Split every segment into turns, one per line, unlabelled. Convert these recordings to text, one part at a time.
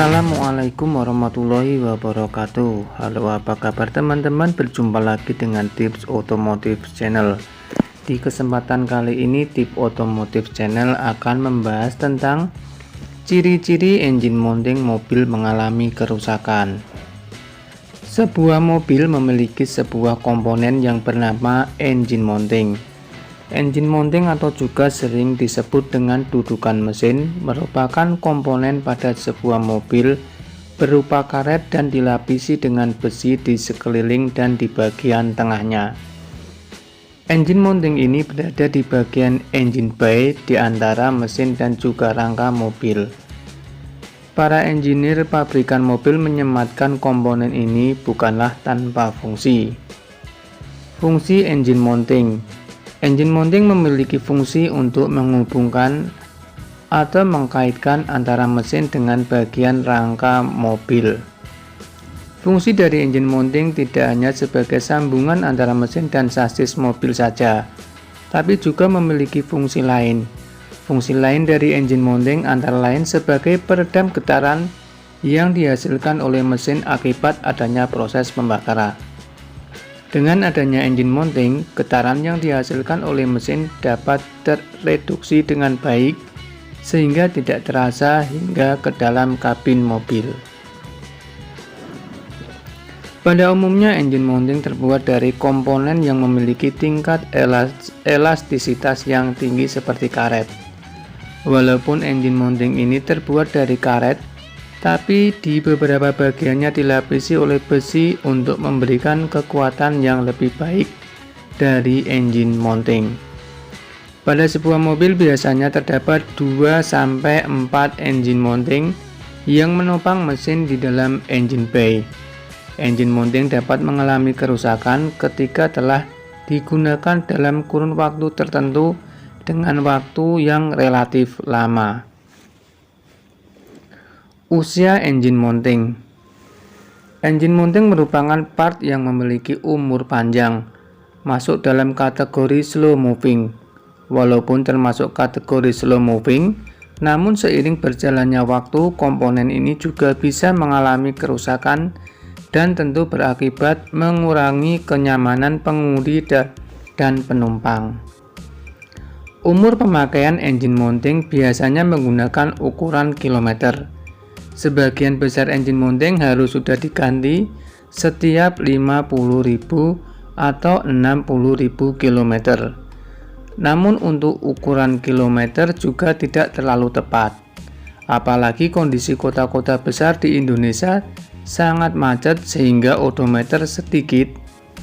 Assalamualaikum warahmatullahi wabarakatuh. Halo, apa kabar teman-teman? Berjumpa lagi dengan Tips Otomotif Channel. Di kesempatan kali ini Tips Otomotif Channel akan membahas tentang ciri-ciri engine mounting mobil mengalami kerusakan. Sebuah mobil memiliki sebuah komponen yang bernama engine mounting. Engine mounting atau juga sering disebut dengan dudukan mesin merupakan komponen pada sebuah mobil berupa karet dan dilapisi dengan besi di sekeliling dan di bagian tengahnya. Engine mounting ini berada di bagian engine bay di antara mesin dan juga rangka mobil. Para engineer pabrikan mobil menyematkan komponen ini bukanlah tanpa fungsi. Fungsi engine mounting. Engine mounting memiliki fungsi untuk menghubungkan atau mengkaitkan antara mesin dengan bagian rangka mobil. Fungsi dari engine mounting tidak hanya sebagai sambungan antara mesin dan sasis mobil saja, tapi juga memiliki fungsi lain. Fungsi lain dari engine mounting antara lain sebagai peredam getaran yang dihasilkan oleh mesin akibat adanya proses pembakaran. Dengan adanya engine mounting, getaran yang dihasilkan oleh mesin dapat terreduksi dengan baik sehingga tidak terasa hingga ke dalam kabin mobil. Pada umumnya engine mounting terbuat dari komponen yang memiliki tingkat elastisitas yang tinggi seperti karet. Walaupun engine mounting ini terbuat dari karet, tapi di beberapa bagiannya dilapisi oleh besi untuk memberikan kekuatan yang lebih baik dari engine mounting. Pada sebuah mobil biasanya terdapat 2-4 engine mounting yang menopang mesin di dalam engine bay. Engine mounting dapat mengalami kerusakan ketika telah digunakan dalam kurun waktu tertentu dengan waktu yang relatif lama. Usia engine mounting. Engine mounting merupakan part yang memiliki umur panjang, masuk dalam kategori slow moving. Walaupun termasuk kategori slow moving, namun seiring berjalannya waktu, komponen ini juga bisa mengalami kerusakan dan tentu berakibat mengurangi kenyamanan pengemudi dan penumpang. Umur pemakaian engine mounting biasanya menggunakan ukuran kilometer. Sebagian besar engine mounting harus sudah diganti setiap 50.000 atau 60.000 km. Namun untuk ukuran kilometer juga tidak terlalu tepat. Apalagi kondisi kota-kota besar di Indonesia sangat macet sehingga odometer sedikit,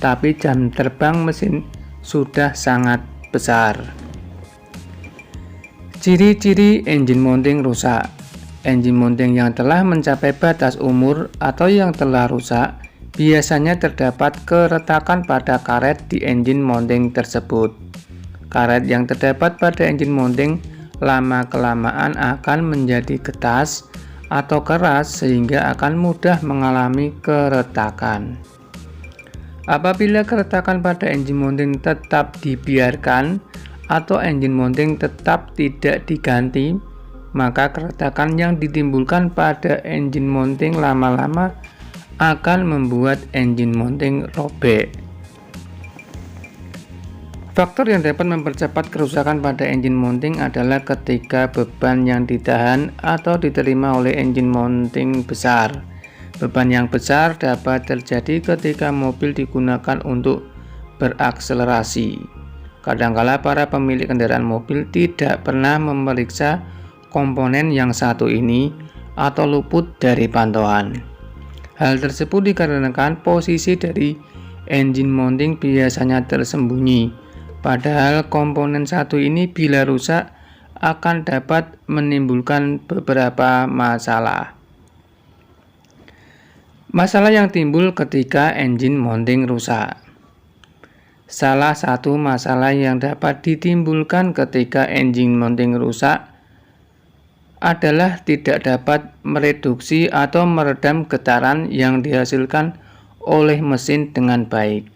tapi jam terbang mesin sudah sangat besar. Ciri-ciri engine mounting rusak. Engine mounting yang telah mencapai batas umur atau yang telah rusak biasanya terdapat keretakan pada karet di engine mounting tersebut. Karet yang terdapat pada engine mounting lama-kelamaan akan menjadi getas atau keras sehingga akan mudah mengalami keretakan. Apabila keretakan pada engine mounting tetap dibiarkan atau engine mounting tetap tidak diganti, maka keretakan yang ditimbulkan pada engine mounting lama-lama akan membuat engine mounting robek. Faktor yang dapat mempercepat kerusakan pada engine mounting adalah ketika beban yang ditahan atau diterima oleh engine mounting besar. Beban yang besar dapat terjadi ketika mobil digunakan untuk berakselerasi. Kadangkala para pemilik kendaraan mobil tidak pernah memeriksa komponen yang satu ini atau luput dari pantauan. Hal tersebut dikarenakan posisi dari engine mounting biasanya tersembunyi, padahal komponen satu ini bila rusak akan dapat menimbulkan beberapa masalah. Masalah yang timbul ketika engine mounting rusak. Salah satu masalah yang dapat ditimbulkan ketika engine mounting rusak adalah tidak dapat mereduksi atau meredam getaran yang dihasilkan oleh mesin dengan baik.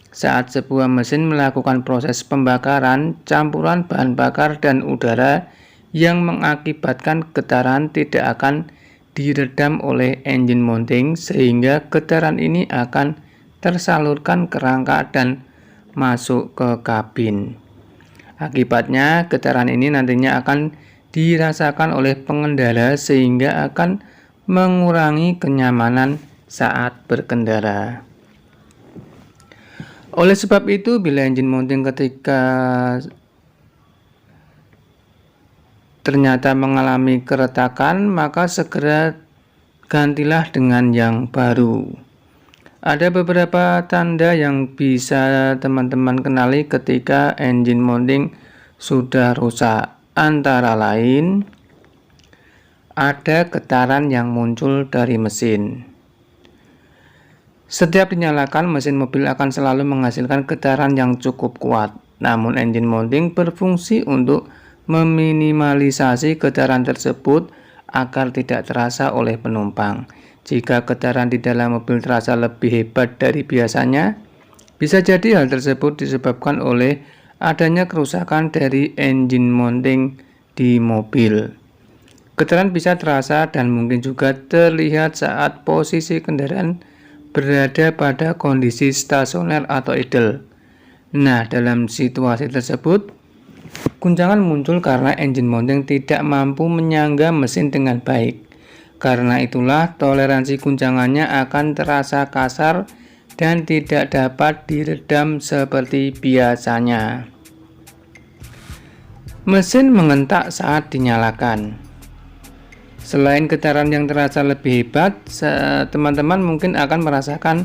Saat sebuah mesin melakukan proses pembakaran, campuran bahan bakar dan udara yang mengakibatkan getaran tidak akan diredam oleh engine mounting sehingga getaran ini akan tersalurkan ke rangka dan masuk ke kabin. Akibatnya getaran ini nantinya akan dirasakan oleh pengendara sehingga akan mengurangi kenyamanan saat berkendara. Oleh sebab itu, bila engine mounting ketika ternyata mengalami keretakan, maka segera gantilah dengan yang baru. Ada beberapa tanda yang bisa teman-teman kenali ketika engine mounting sudah rusak. Antara lain, ada getaran yang muncul dari mesin. Setiap dinyalakan, mesin mobil akan selalu menghasilkan getaran yang cukup kuat. Namun engine mounting berfungsi untuk meminimalisasi getaran tersebut agar tidak terasa oleh penumpang. Jika getaran di dalam mobil terasa lebih hebat dari biasanya, bisa jadi hal tersebut disebabkan oleh adanya kerusakan dari engine mounting di mobil. Getaran bisa terasa dan mungkin juga terlihat saat posisi kendaraan berada pada kondisi stasioner atau idle. Nah, dalam situasi tersebut, guncangan muncul karena engine mounting tidak mampu menyangga mesin dengan baik. Karena itulah toleransi guncangannya akan terasa kasar dan tidak dapat diredam seperti biasanya. Mesin mengentak saat dinyalakan. Selain getaran yang terasa lebih hebat, teman-teman mungkin akan merasakan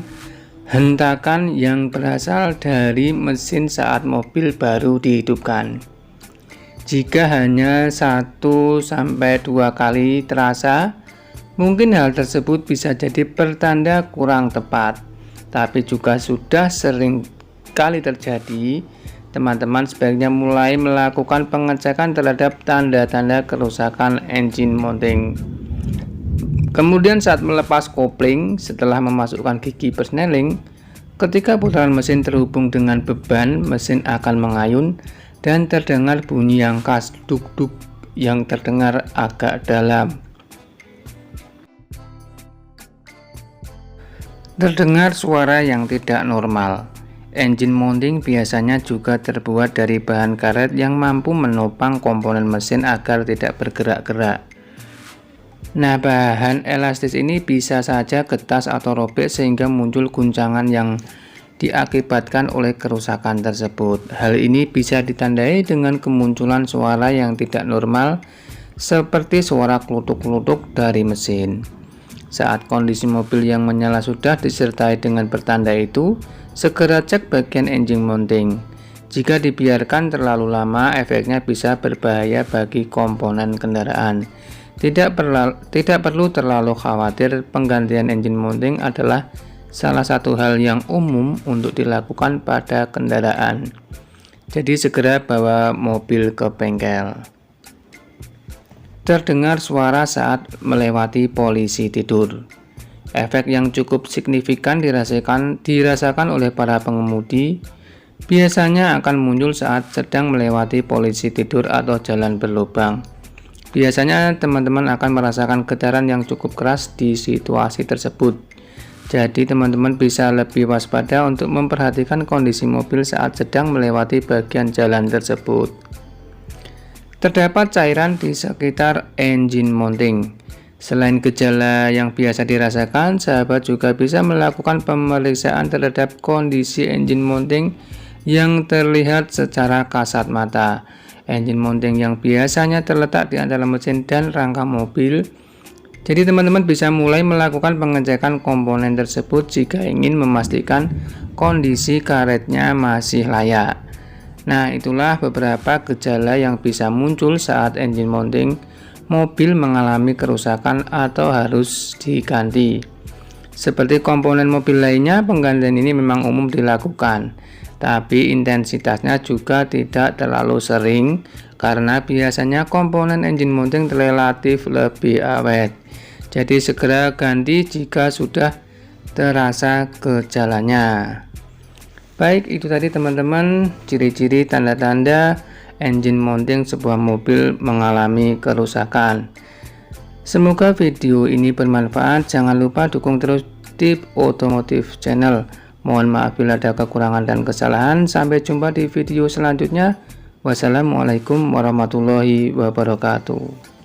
hentakan yang berasal dari mesin saat mobil baru dihidupkan. Jika hanya 1-2 kali terasa, mungkin hal tersebut bisa jadi pertanda kurang tepat, tapi juga sudah sering kali terjadi. Teman-teman sebaiknya mulai melakukan pengecekan terhadap tanda-tanda kerusakan engine mounting. Kemudian saat melepas kopling setelah memasukkan gigi persneling, ketika putaran mesin terhubung dengan beban, mesin akan mengayun dan terdengar bunyi yang khas duk-duk yang terdengar agak dalam. Terdengar suara yang tidak normal. Engine mounting biasanya juga terbuat dari bahan karet yang mampu menopang komponen mesin agar tidak bergerak-gerak. Nah, bahan elastis ini bisa saja getas atau robek sehingga muncul guncangan yang diakibatkan oleh kerusakan tersebut. Hal ini bisa ditandai dengan kemunculan suara yang tidak normal seperti suara klutuk-klutuk dari mesin. Saat kondisi mobil yang menyala sudah disertai dengan pertanda itu, segera cek bagian engine mounting. Jika dibiarkan terlalu lama, efeknya bisa berbahaya bagi komponen kendaraan. Tidak perlu terlalu khawatir, penggantian engine mounting adalah salah satu hal yang umum untuk dilakukan pada kendaraan. Jadi segera bawa mobil ke bengkel. Terdengar suara saat melewati polisi tidur. Efek yang cukup signifikan dirasakan oleh para pengemudi, biasanya akan muncul saat sedang melewati polisi tidur atau jalan berlubang. Biasanya teman-teman akan merasakan getaran yang cukup keras di situasi tersebut. Jadi teman-teman bisa lebih waspada untuk memperhatikan kondisi mobil saat sedang melewati bagian jalan tersebut. Terdapat cairan di sekitar engine mounting. Selain gejala yang biasa dirasakan, sahabat juga bisa melakukan pemeriksaan terhadap kondisi engine mounting yang terlihat secara kasat mata. Engine mounting yang biasanya terletak di antara mesin dan rangka mobil. Jadi teman-teman bisa mulai melakukan pengecekan komponen tersebut jika ingin memastikan kondisi karetnya masih layak. Nah, itulah beberapa gejala yang bisa muncul saat engine mounting mobil mengalami kerusakan atau harus diganti. Seperti komponen mobil lainnya, penggantian ini memang umum dilakukan, tapi intensitasnya juga tidak terlalu sering karena biasanya komponen engine mounting relatif lebih awet. Jadi segera ganti jika sudah terasa gejalanya. Baik, itu tadi teman-teman ciri-ciri tanda-tanda engine mounting sebuah mobil mengalami kerusakan. Semoga video ini bermanfaat. Jangan lupa dukung terus Tips Otomotif Channel. Mohon maaf bila ada kekurangan dan kesalahan. Sampai jumpa di video selanjutnya. Wassalamualaikum warahmatullahi wabarakatuh.